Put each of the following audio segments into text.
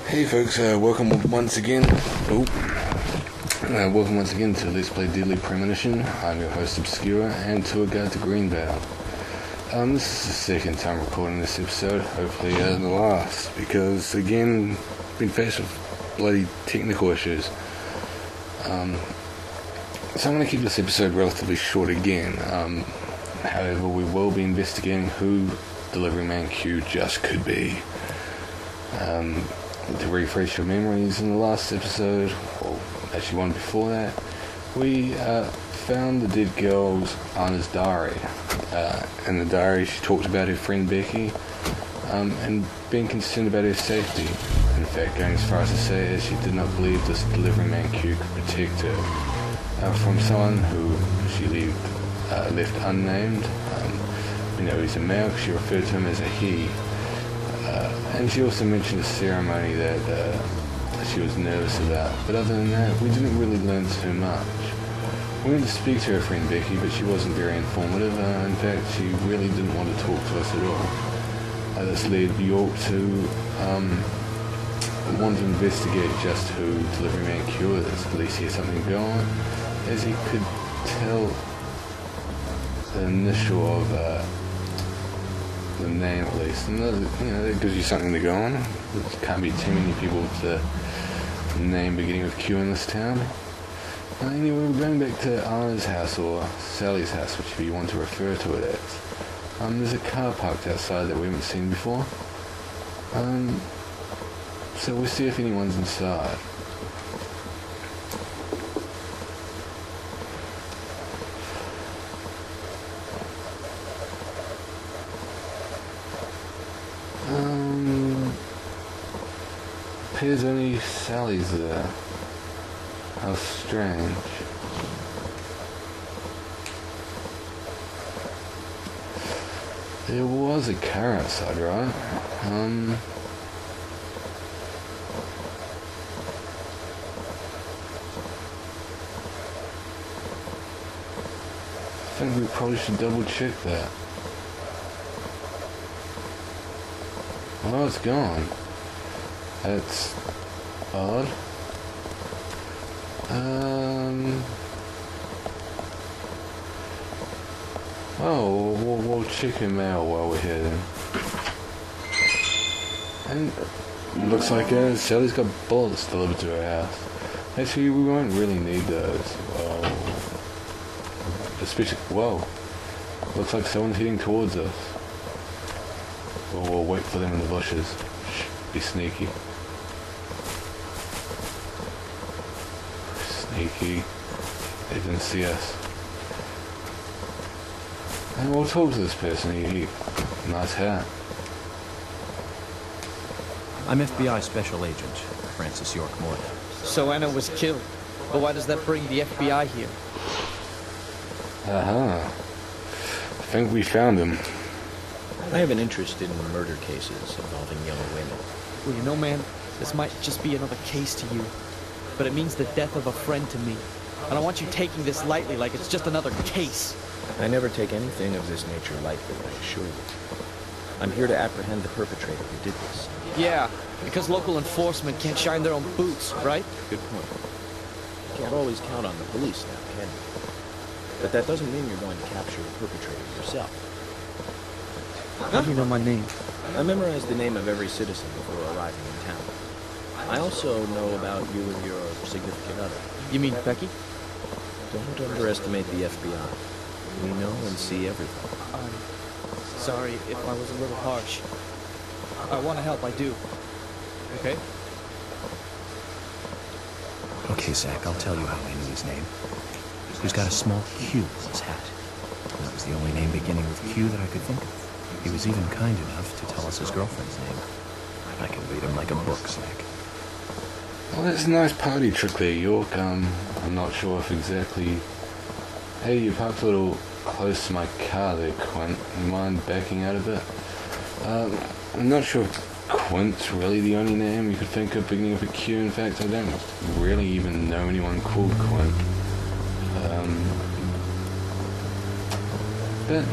Hey folks, welcome once again. Welcome once again to Let's Play Deadly Premontion. I'm your host Obscura and tour guide to Greenbow. This is the second time recording this episode, hopefully the last, because again, been faced with bloody technical issues. So I'm going to keep this episode relatively short again. However, we will be investigating who Delivery Man Q just could be. To refresh your memories, in the last episode, or actually one before that, we found the dead girl's Anna's diary. In the diary, she talked about her friend Becky and being concerned about her safety. In fact, going as far as to say as she did not believe this Delivery Man Q could protect her from someone who she left unnamed. We know he's a male because she referred to him as a he. And she also mentioned a ceremony that she was nervous about. But other than that, we didn't really learn too much. We went to speak to her friend Becky, but she wasn't very informative. In fact, she really didn't want to talk to us at all. This led York to want to investigate just who Delivery Man Q is. At least he had something going, as he could tell the initial of the name at least, and that gives you something to go on. There can't be too many people with the name beginning with Q in this town. Anyway, we're going back to Anna's house, or Sally's house, whichever you want to refer to it as. There's a car parked outside that we haven't seen before. So we'll see if anyone's inside. Appears only Sally's there. How strange. There was a car outside, right? I think we probably should double check that. Oh, it's gone. That's odd. We'll check her mail while we're here then. And looks like Sally's got bullets delivered to her house. Actually, we won't really need those. Whoa. Looks like someone's heading towards us. We'll wait for them in the bushes. Be sneaky. Sneaky. They didn't see us. And we'll talk to this person. He nice hat. I'm FBI Special Agent Francis York Morley. So Anna was killed. But why does that bring the FBI here? I think we found him. I have an interest in murder cases involving young women. Well, you know, man, this might just be another case to you. But it means the death of a friend to me. I don't want you taking this lightly like it's just another case. I never take anything of this nature lightly, I assure you. I'm here to apprehend the perpetrator who did this. Yeah, because local enforcement can't shine their own boots, right? Good point. You can't always count on the police now, can you? But that doesn't mean you're going to capture the perpetrator yourself. How do you know my name? I memorized the name of every citizen before arriving in town. I also know about you and your significant other. You mean Becky? Don't underestimate the FBI. We know and see everything. Sorry if I was a little harsh. I want to help, I do. Okay? Okay, Zach, I'll tell you how I knew his name. He's got a small Q in his hat. And that was the only name beginning with Q that I could think of. He was even kind enough to tell us his girlfriend's name. I can read him like a book, Zach. Well, that's a nice party trick there, York. I'm not sure if exactly... Hey, you parked a little close to my car there, Quint. You mind backing out a bit? I'm not sure if Quint's really the only name you could think of beginning with a Q. In fact, I don't really even know anyone called Quint. But,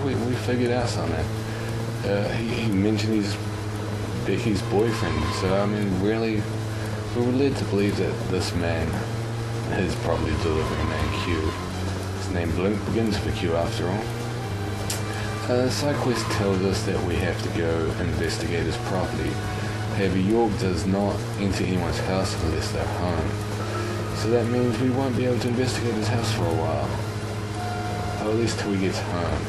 we figured out something. He mentioned he's Becky's boyfriend. So, I mean, really, we were led to believe that this man is probably delivering man Q. His name begins with a Q after all. Side quest tells us that we have to go investigate his property. However, York does not enter anyone's house unless they're home. So that means we won't be able to investigate his house for a while. Or at least till he gets home.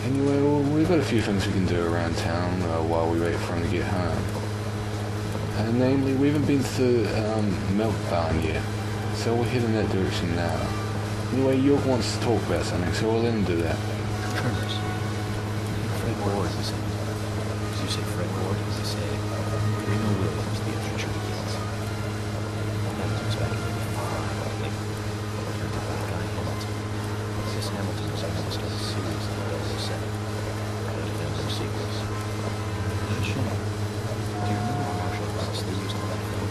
Anyway, well, we've got a few things we can do around town while we wait for him to get home. Namely, we haven't been to Milk Barn yet, so we'll head in that direction now. Anyway, York wants to talk about something, so we'll let him do that. Tremors. Fred Ward is in. Did you say Fred Ward? Did you say Reno Williams, the adventure begins? That was back in '85. Turned to that guy Hamilton. This Hamilton was going to start a series in the 07. And no sequels. Shame. Do you remember the martial arts they used in that film?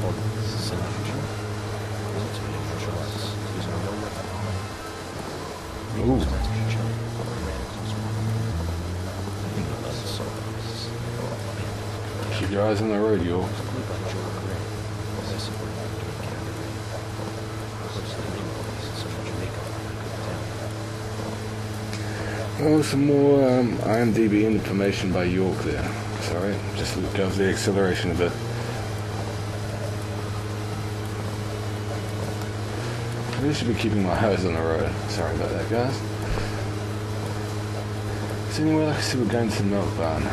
Called Sinatra? Well, to be martial arts. Using no weapon. Ooh. Keep your eyes on the road, York. Oh, some more IMDb information by York there. Sorry, just looked over the acceleration a bit. I really should be keeping my eyes on the road. Sorry about that, guys. So anyway, like I said, we're going to the Milk Barn.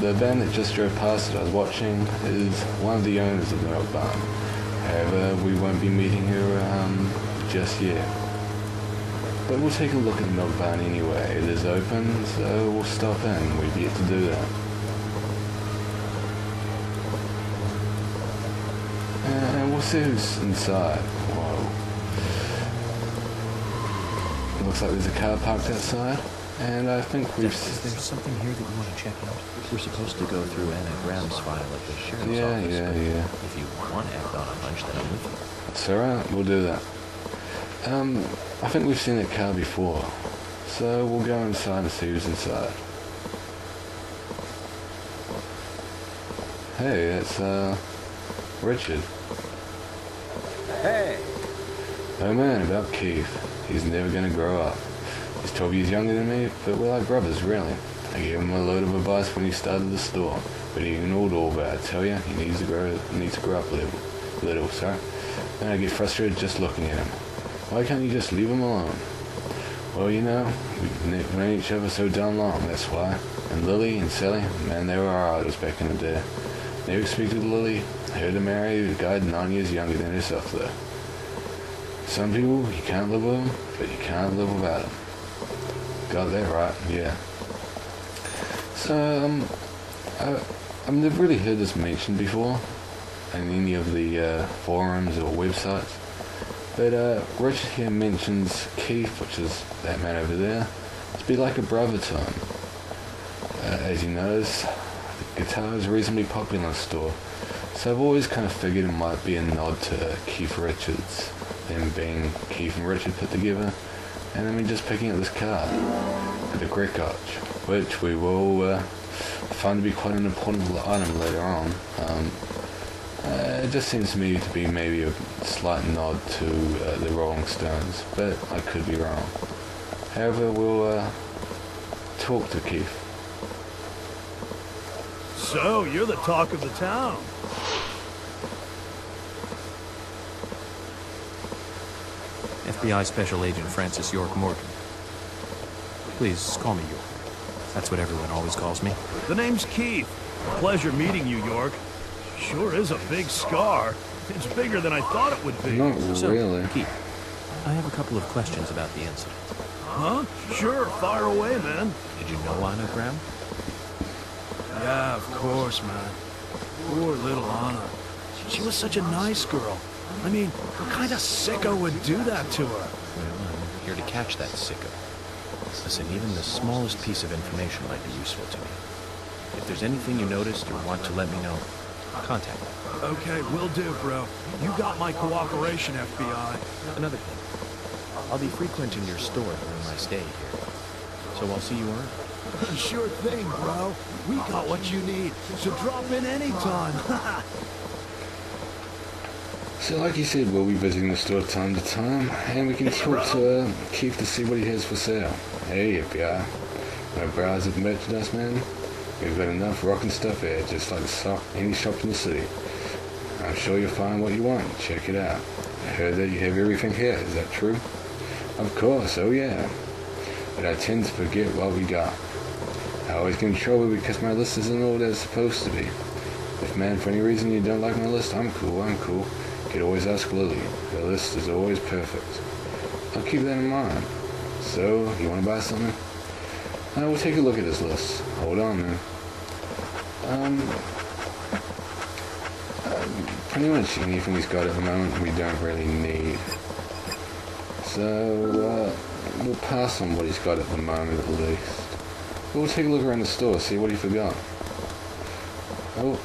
The van that just drove past that I was watching is one of the owners of the Milk Barn. However, we won't be meeting her just yet. But we'll take a look at the Milk Barn anyway. It is open, so we'll stop in. We've yet to do that. And we'll see who's inside. Whoa. Looks like there's a car parked outside. And I think we've... Is there something here that you want to check out? We're supposed to go through Anna Graham's file at the sheriff's office. Yeah. If you want to act on a hunch, then I'm with you. It's alright, we'll do that. I think we've seen that car before. So we'll go inside and see who's inside. Hey, it's, Richard. Hey! Oh man, about Keith. He's never gonna grow up. He's 12 years younger than me, but we're like brothers, really. I gave him a load of advice when he started the store, but he ignored all of it. I tell you, he needs to grow up a little, sorry. And I get frustrated just looking at him. Why can't you just leave him alone? Well, you know, we've known each other so damn long, that's why. And Lily and Sally, man, they were our idols back in the day. Never expected Lily, her to marry a guy 9 years younger than herself, though. Some people, you can't live with them, but you can't live without them. Got that right, yeah. So, I've never really heard this mentioned before in any of the forums or websites. But Richard here mentions Keith, which is that man over there, to be like a brother to him. As he knows, the guitar is reasonably popular in the store, so I've always kind of figured it might be a nod to Keith Richards, them being Keith and Richard put together, and then just picking up this card, the Greek Arch, which we will find to be quite an important item later on. It just seems to me to be maybe a slight nod to the Rolling Stones, but I could be wrong. However, we'll talk to Keith. So, you're the talk of the town. FBI Special Agent Francis York Morgan. Please call me York. That's what everyone always calls me. The name's Keith. Pleasure meeting you, York. Sure is a big scar. It's bigger than I thought it would be. Not So, really. Keith, I have a couple of questions about the incident. Huh? Sure, fire away, man. Did you know Anna Graham? Yeah, of course, man. Poor little Anna. She was such a nice girl. I mean, what kind of sicko would do that to her? Well, I'm here to catch that sicko. Listen, even the smallest piece of information might be useful to me. If there's anything you noticed or want to let me know, contact me. Okay, will do, bro. You got my cooperation, FBI. Another thing, I'll be frequenting your store during my stay here, so I'll see you around. Sure thing, bro. We got what you need, so drop in anytime. So like you said, we'll be visiting the store time to time, and we can talk to Keith to see what he has for sale. Hey, FBI. No browse at the merchandise, man? We've got enough rockin' stuff here, just like any shop in the city. I'm sure you'll find what you want. Check it out. I heard that you have everything here. Is that true? Of course, oh yeah. But I tend to forget what we got. I always get in trouble because my list isn't all that it's supposed to be. If, man, for any reason you don't like my list, I'm cool. You could always ask Lily. The list is always perfect. I'll keep that in mind. So, you want to buy something? We'll take a look at this list. Hold on, man. Pretty much anything he's got at the moment we don't really need. So, we'll pass on what he's got at the moment at least. But we'll take a look around the store, see what he forgot. Oh,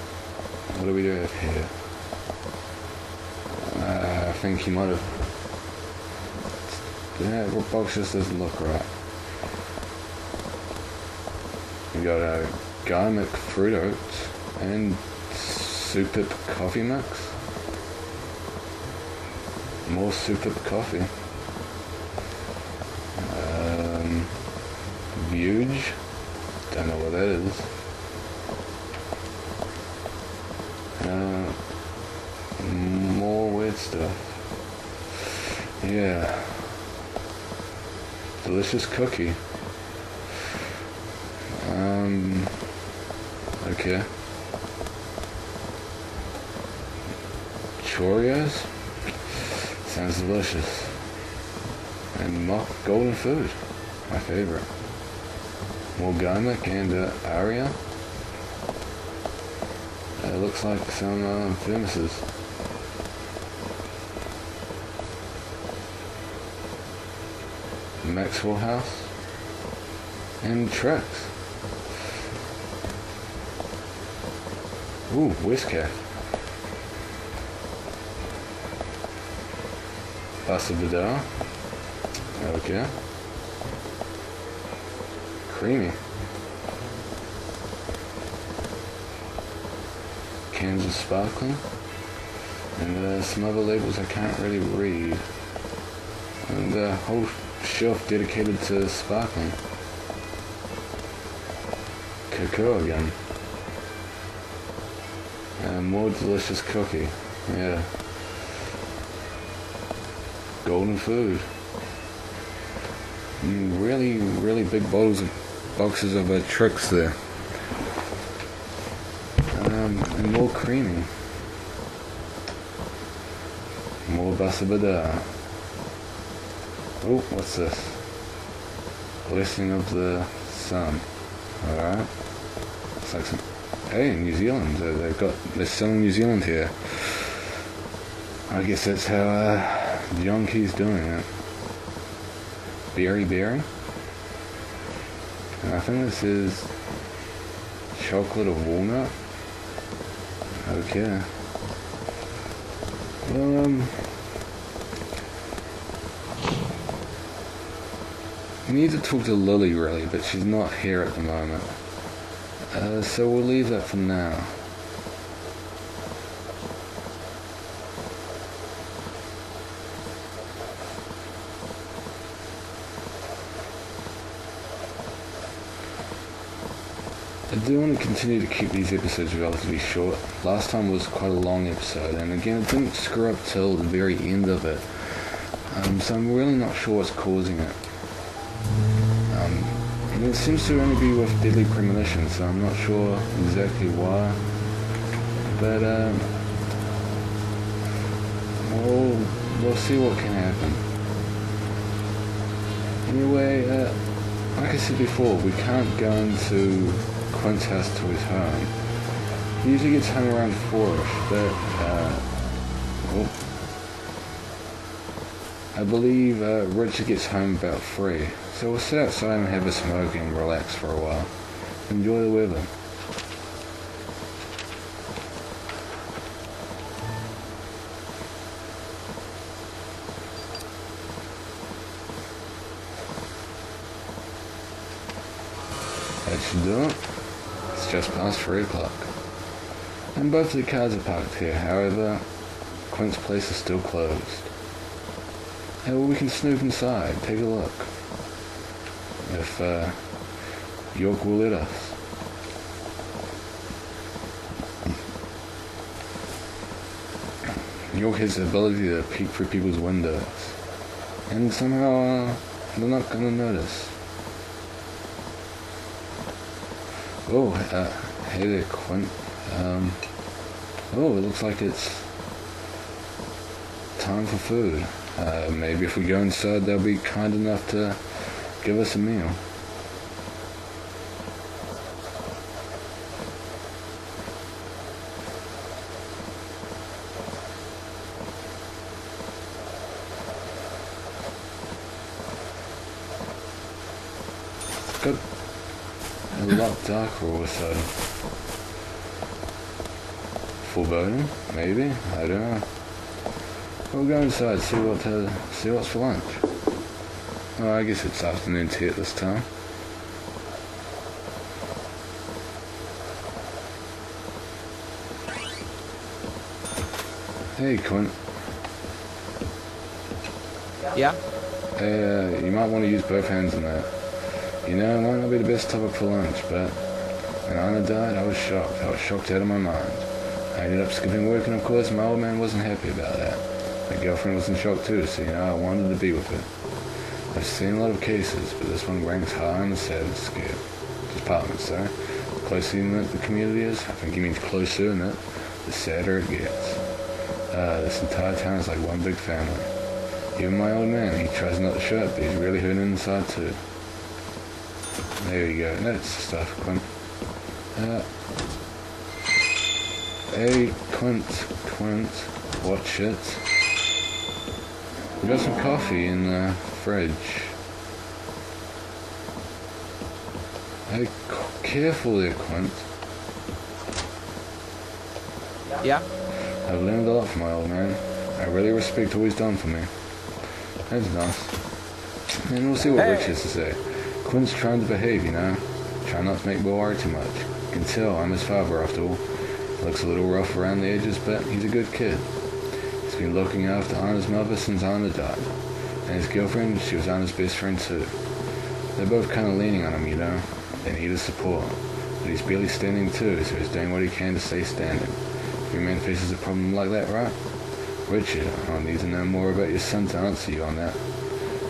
what do we have here? I think he might have... That box just doesn't look right. We got a Garlic Fruit Oats and Super Coffee Mix. More Super Coffee. Huge. Don't know what that is. More weird stuff. Yeah. Delicious cookie. Okay. Cheerios? Sounds delicious. And mock golden food. My favorite. More garlic and aria. It looks like some thermoses. Maxwell House. And Trex. Ooh, Whiskey. Pasta Vidal. Okay. Creamy. Kansas Sparkling. And some other labels I can't really read. And a whole shelf dedicated to sparkling. Cocoa again. And more delicious cookie. Yeah. Golden food. Really, really big boxes of tricks there. And more creamy. More basabada. Oh, what's this? Blessing of the Sun. Alright. Looks like some... Hey, New Zealand. They're selling New Zealand here. I guess that's how John Key's doing it. Berry. And I think this is chocolate or walnut. Okay. We need to talk to Lily really, but she's not here at the moment. So we'll leave that for now. I do want to continue to keep these episodes relatively short. Last time was quite a long episode, and again it didn't screw up till the very end of it. So I'm really not sure what's causing it. And it seems to only be with deadly premonition, so I'm not sure exactly why. But we'll see what can happen. Anyway, like I said before, we can't go into Quint's house to his home. He usually gets home around 4ish, but I believe Richard gets home about 3. So we'll sit outside and have a smoke and relax for a while. Enjoy the weather. look. It's just past 3 o'clock. And both the cars are parked here. However, Quint's place is still closed. Hey, well, we can snoop inside. Take a look. If York will let us. York has the ability to peek through people's windows. And somehow they're not going to notice. Oh, hey there, Quint. Oh, it looks like it's time for food. Maybe if we go inside, they'll be kind enough to give us a meal. Got a lot darker all of a sudden. Foreboding? Maybe? I don't know. We'll go inside, see what's for lunch. Oh, I guess it's afternoon tea at this time. Hey, Quint. Yeah? Hey, you might want to use both hands in that. You know, it might not be the best topic for lunch, but when Anna died, I was shocked. I was shocked out of my mind. I ended up skipping work, and of course, my old man wasn't happy about that. My girlfriend was in shock too, so, you know, I wanted to be with her. I've seen a lot of cases, but this one ranks high on the saddest scale. Department, sir. The closer you knit the community is, I think he means closer knit, the sadder it gets. This entire town is like one big family. Even my old man, he tries not to show it, but he's really hurting inside too. There you go. That's the stuff, Quint. Hey, Quint. Watch it. We got some coffee in the fridge. Hey, careful there, Quint. Yeah? I've learned a lot from my old man. I really respect what he's done for me. That's nice. And we'll see what Rich has to say. Quint's trying to behave, you know. Try not to make Will worry too much. You can tell I'm his father after all. Looks a little rough around the edges, but he's a good kid. He's been looking after Anna's mother since Anna died. And his girlfriend, she was Anna's best friend too. They're both kind of leaning on him, you know. They need his support. But he's barely standing too, so he's doing what he can to stay standing. Every man faces a problem like that, right? Richard, I'll need to know more about your son to answer you on that.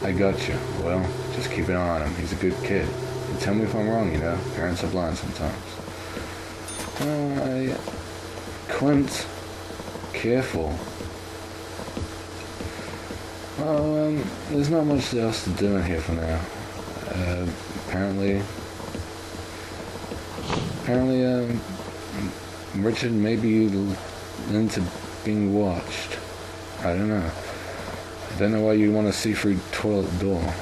I got you. Well, just keep an eye on him. He's a good kid. And tell me if I'm wrong, you know. Parents are blind sometimes. Quint, careful. Well, there's not much else to do in here for now. Apparently, Richard may be into being watched. I don't know. I don't know why you want to see through the toilet door.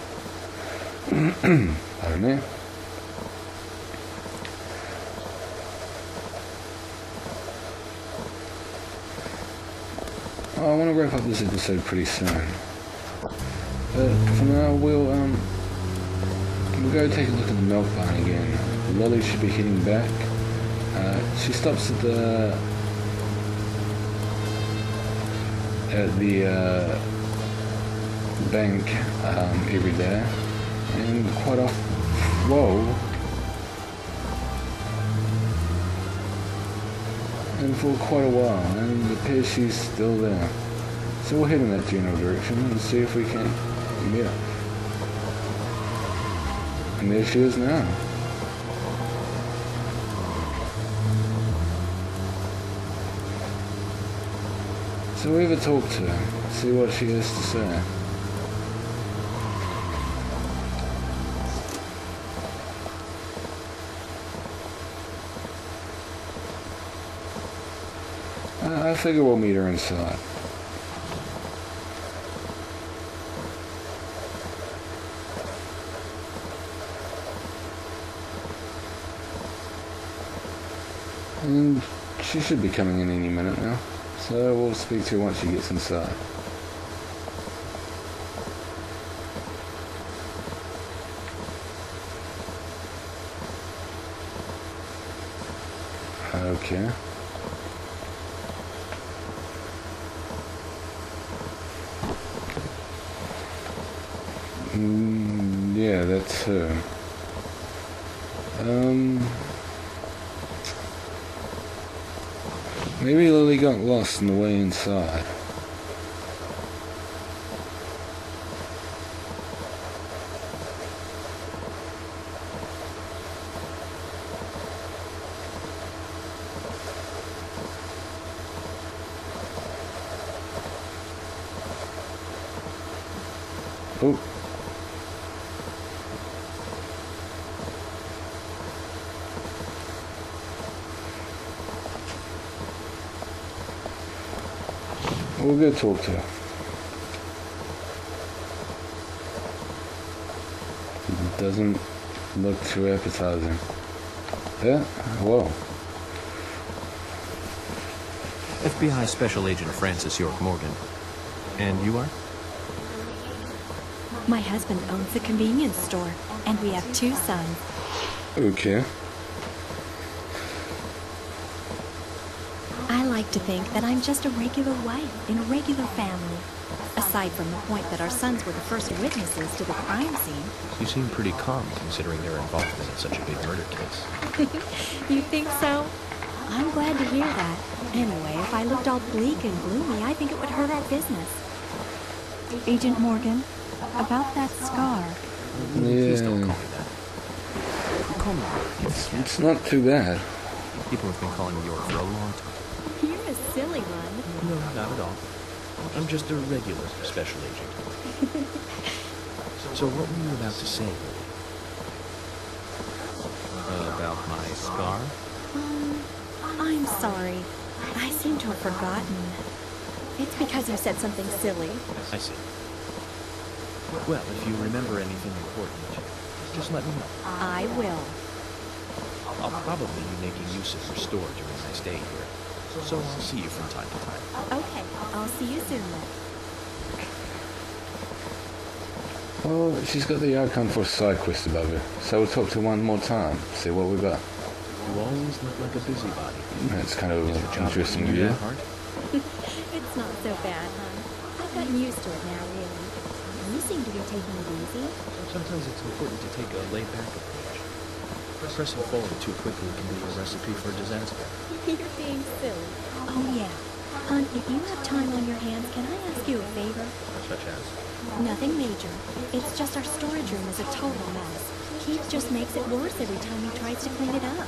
Pardon me. I want to wrap up this episode pretty soon. But for now, we'll go take a look at the milk barn again. Lily should be heading back. She stops at the bank every day, and quite often. Whoa! And for quite a while, and it appears she's still there. So we'll head in that general direction and see if we can meet her. And there she is now. So we have a talk to her, see what she has to say. I figure we'll meet her inside. And she should be coming in any minute now. So we'll speak to her once she gets inside. Okay. Yeah, that's her. Maybe Lily got lost on the way inside. Oh. We'll go talk to her. Doesn't look too appetizing. Yeah? Whoa. FBI Special Agent Francis York Morgan. And you are? My husband owns a convenience store, and we have 2 sons. Okay. I like to think that I'm just a regular wife in a regular family. Aside from the point that our sons were the first witnesses to the crime scene. You seem pretty calm considering their involvement in such a big murder case. You think so? I'm glad to hear that. Anyway, if I looked all bleak and gloomy, I think it would hurt our business. Agent Morgan, about that scar. Please don't Yeah. call me that. Call me York. It's not too bad. People have been calling me York for a long time. You're a silly one. No, not at all. I'm just a regular special agent. So what were you about to say, Lily? About my scar? I'm sorry. I seem to have forgotten. It's because you said something silly. I see. Well, if you remember anything important, just let me know. I will. I'll probably be making use of your store during my stay here, so I'll see you from time to time. Okay, I'll see you soon then. Well, she's got the icon for a side quest above her, so we'll talk to her one more time, see what we got. You always look like a busybody. That's kind of Is your job interesting really view. that hard? It's not so bad, hon. I've gotten used to it now, really. You seem to be taking it easy. Sometimes it's important to take a laid-back approach. Pressing forward too quickly can be a recipe for disaster. You're being silly. Oh, yeah. Hon, if you have time on your hands, can I ask you a favor? Such as? Nothing major. It's just our storage room is a total mess. Keith just makes it worse every time he tries to clean it up.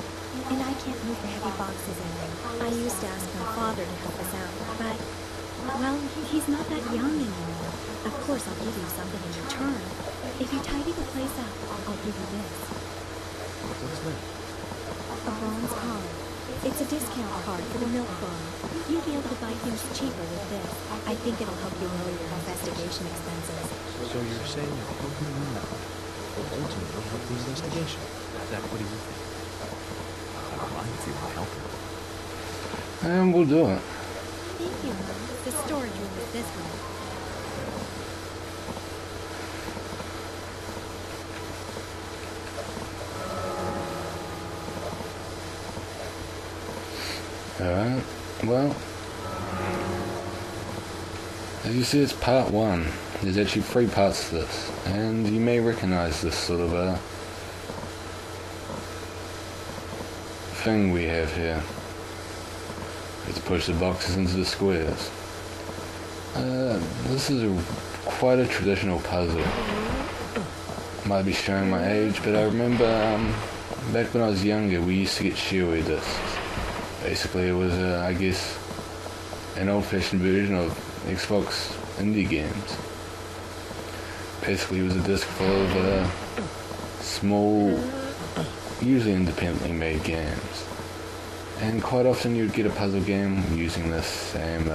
And I can't move the heavy boxes in there. I used to ask my father to help us out, but, well, he's not that young anymore. Of course, I'll give you something in return. If you tidy the place up, I'll give you this. What's that? A bronze card. It's a discount card for the milk bar. You'll be able to buy things cheaper with this. I think it'll help you lower your investigation expenses. So you're saying that helping me out will ultimately help the investigation? Zach, what do you think? I'm fine if you want to help her. And we'll do it. Thank you, Mom. The storage room is this way. Alright, well, as you see, it's part 1. There's actually 3 parts to this, and you may recognize this sort of a thing we have here. It's push the boxes into the squares. This is quite a traditional puzzle. Might be showing my age, but I remember back when I was younger, we used to get shareware discs. Basically, it was, I guess, an old-fashioned version of Xbox indie games. Basically, it was a disc full of small, usually independently made games. And quite often you'd get a puzzle game using this same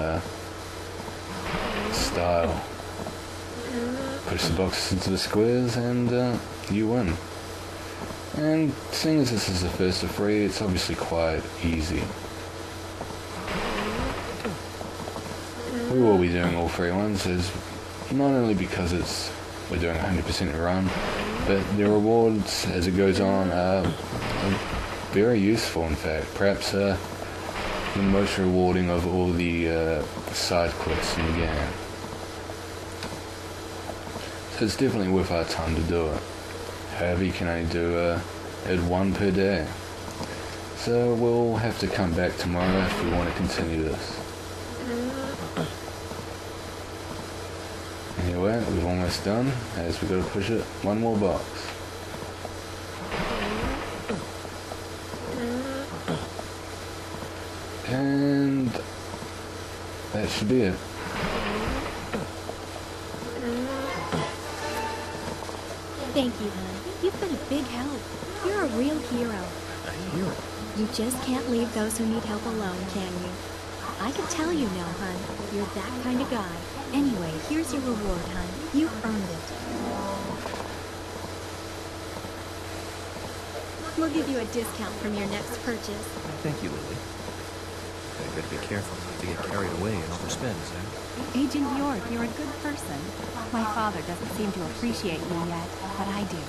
style. Push the boxes into the squares and you win. And seeing as this is the first of 3, it's obviously quite easy. We will be doing all 3 ones, is not only because we're doing 100% run, but the rewards as it goes on are very useful, in fact. Perhaps the most rewarding of all the side quests in the game. So it's definitely worth our time to do it. However, you can only do it one per day. So we'll have to come back tomorrow if we want to continue this. Anyway, we've almost done, as we've got to push it one more box. And that should be it. Thank you, hon. You've been a big help. You're a real hero. A hero? You just can't leave those who need help alone, can you? I can tell you now, hon. You're that kind of guy. Anyway, here's your reward, hon. You've earned it. We'll give you a discount from your next purchase. Thank you, Lily. I better be careful not to get carried away and overspend, Sam. Agent York, you're a good person. My father doesn't seem to appreciate you yet, but I do.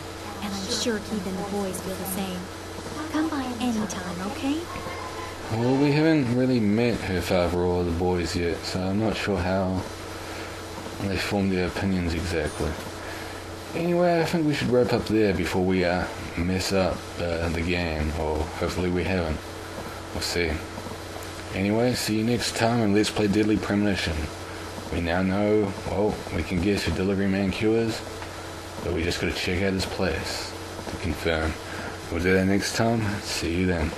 And I'm sure Keith and the boys feel the same. Come by anytime, okay? Well, we haven't really met her father or the boys yet, so I'm not sure how they formed their opinions exactly. Anyway, I think we should wrap up there before we mess up the game, or hopefully we haven't. We'll see. Anyway, see you next time and let's play Deadly Premonition. We now know, well, we can guess who Delivery Man Q is, but we just gotta check out his place to confirm. We'll do that next time. See you then.